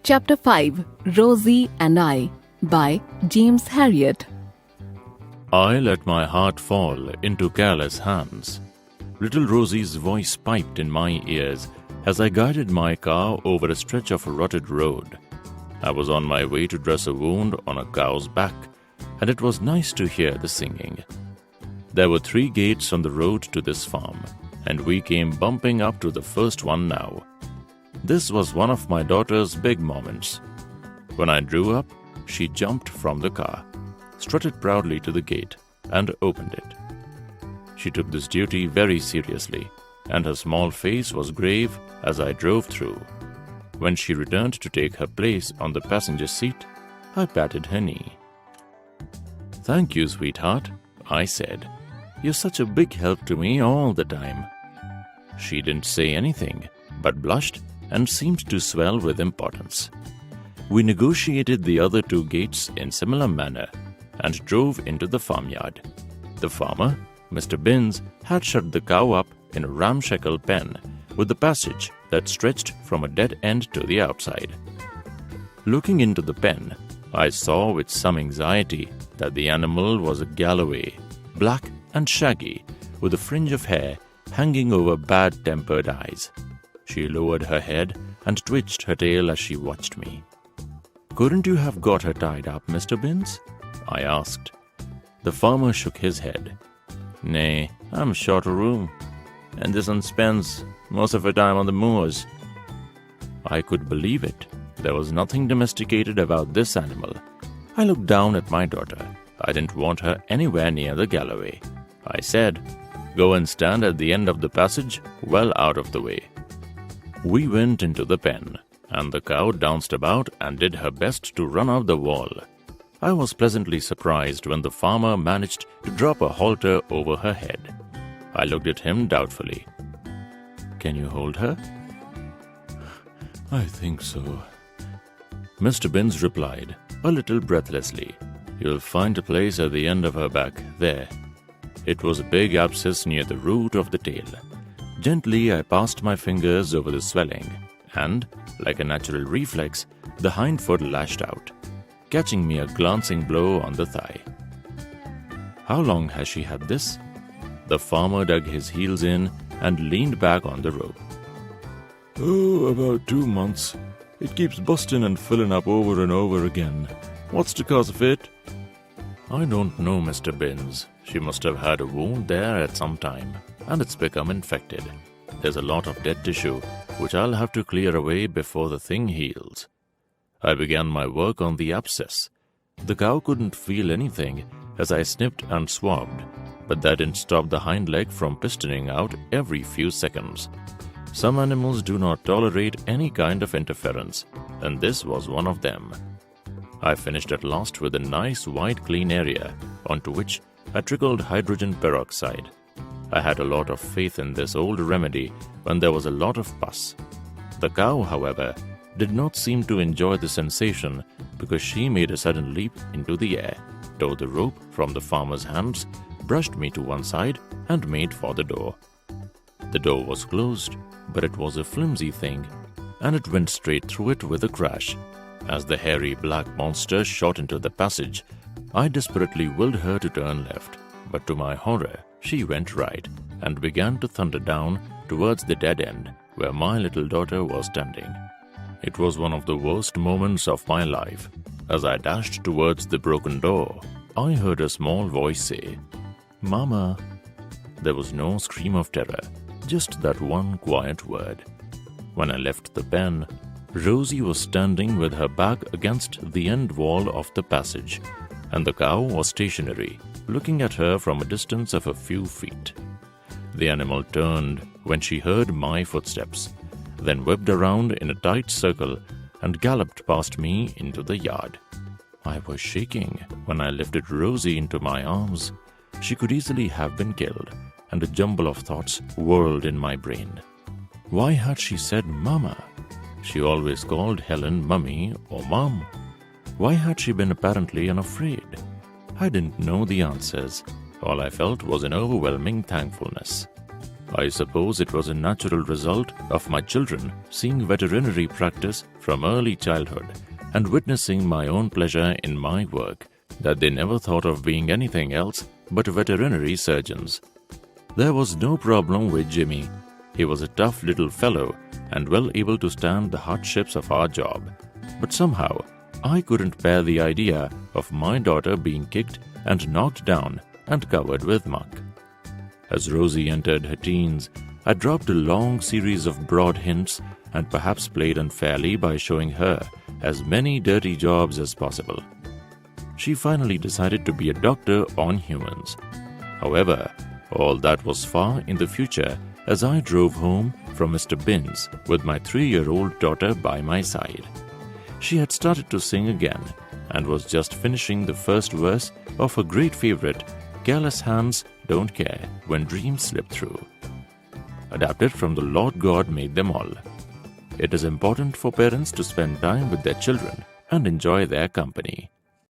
Chapter 5 Rosie and I by James Harriet. I let my heart fall into careless hands. Little Rosie's voice piped in my ears as I guided my car over a stretch of rutted road. I was on my way to dress a wound on a cow's back, and it was nice to hear the singing. There were 3 gates on the road to this farm, and we came bumping up to the first one now. This was one of my daughter's big moments. When I drew up, she jumped from the car, strutted proudly to the gate, and opened it. She took this duty very seriously, and her small face was grave as I drove through. When she returned to take her place on the passenger seat, I patted her knee. "Thank you, sweetheart," I said. "You're such a big help to me all the time." She didn't say anything, but blushed and seemed to swell with importance. We negotiated the other 2 gates in similar manner and drove into the farmyard. The farmer, Mr. Binns, had shut the cow up in a ramshackle pen with the passage that stretched from a dead end to the outside. Looking into the pen, I saw with some anxiety that the animal was a Galloway, black and shaggy, with a fringe of hair hanging over bad-tempered eyes. She lowered her head and twitched her tail as she watched me. "Couldn't you have got her tied up, Mr. Binns?" I asked. The farmer shook his head. "Nay, I'm short of room, and this one spends most of her time on the moors." I could believe it. There was nothing domesticated about this animal. I looked down at my daughter. I didn't want her anywhere near the Galloway. I said, "Go and stand at the end of the passage, well out of the way." We went into the pen, and the cow danced about and did her best to run up the wall. I was pleasantly surprised when the farmer managed to drop a halter over her head. I looked at him doubtfully. "Can you hold her?" "I think so," Mr. Binns replied, a little breathlessly. "You'll find a place at the end of her back, there." It was a big abscess near the root of the tail. Gently, I passed my fingers over the swelling, and, like a natural reflex, the hind foot lashed out, catching me a glancing blow on the thigh. "How long has she had this?" The farmer dug his heels in and leaned back on the rope. "Oh, about 2 months. It keeps busting and filling up over and over again. What's the cause of it?" "I don't know, Mr. Binns. She must have had a wound there at some time, and it's become infected. There's a lot of dead tissue, which I'll have to clear away before the thing heals." I began my work on the abscess. The cow couldn't feel anything as I snipped and swabbed, but that didn't stop the hind leg from pistoning out every few seconds. Some animals do not tolerate any kind of interference, and this was one of them. I finished at last with a nice wide clean area onto which I trickled hydrogen peroxide. I had a lot of faith in this old remedy when there was a lot of pus. The cow, however, did not seem to enjoy the sensation because she made a sudden leap into the air, tore the rope from the farmer's hands, brushed me to one side, and made for the door. The door was closed, but it was a flimsy thing, and it went straight through it with a crash. As the hairy black monster shot into the passage, I desperately willed her to turn left, but to my horror, she went right and began to thunder down towards the dead end where my little daughter was standing. It was one of the worst moments of my life. As I dashed towards the broken door, I heard a small voice say, "Mama." There was no scream of terror, just that one quiet word. When I left the pen, Rosie was standing with her back against the end wall of the passage, and the cow was stationary, looking at her from a distance of a few feet. The animal turned when she heard my footsteps, then whipped around in a tight circle and galloped past me into the yard. I was shaking when I lifted Rosie into my arms. She could easily have been killed, and a jumble of thoughts whirled in my brain. Why had she said Mama? She always called Helen Mummy or Mom. Why had she been apparently unafraid? I didn't know the answers. All I felt was an overwhelming thankfulness. I suppose it was a natural result of my children seeing veterinary practice from early childhood and witnessing my own pleasure in my work that they never thought of being anything else but veterinary surgeons. There was no problem with Jimmy. He was a tough little fellow and well able to stand the hardships of our job. But somehow, I couldn't bear the idea of my daughter being kicked and knocked down and covered with muck. As Rosie entered her teens, I dropped a long series of broad hints and perhaps played unfairly by showing her as many dirty jobs as possible. She finally decided to be a doctor on humans. However, all that was far in the future as I drove home from Mr. Bin's with my 3-year-old daughter by my side. She had started to sing again and was just finishing the first verse of her great favorite, Careless Hands Don't Care When Dreams Slip Through, adapted from The Lord God Made Them All. It is important for parents to spend time with their children and enjoy their company.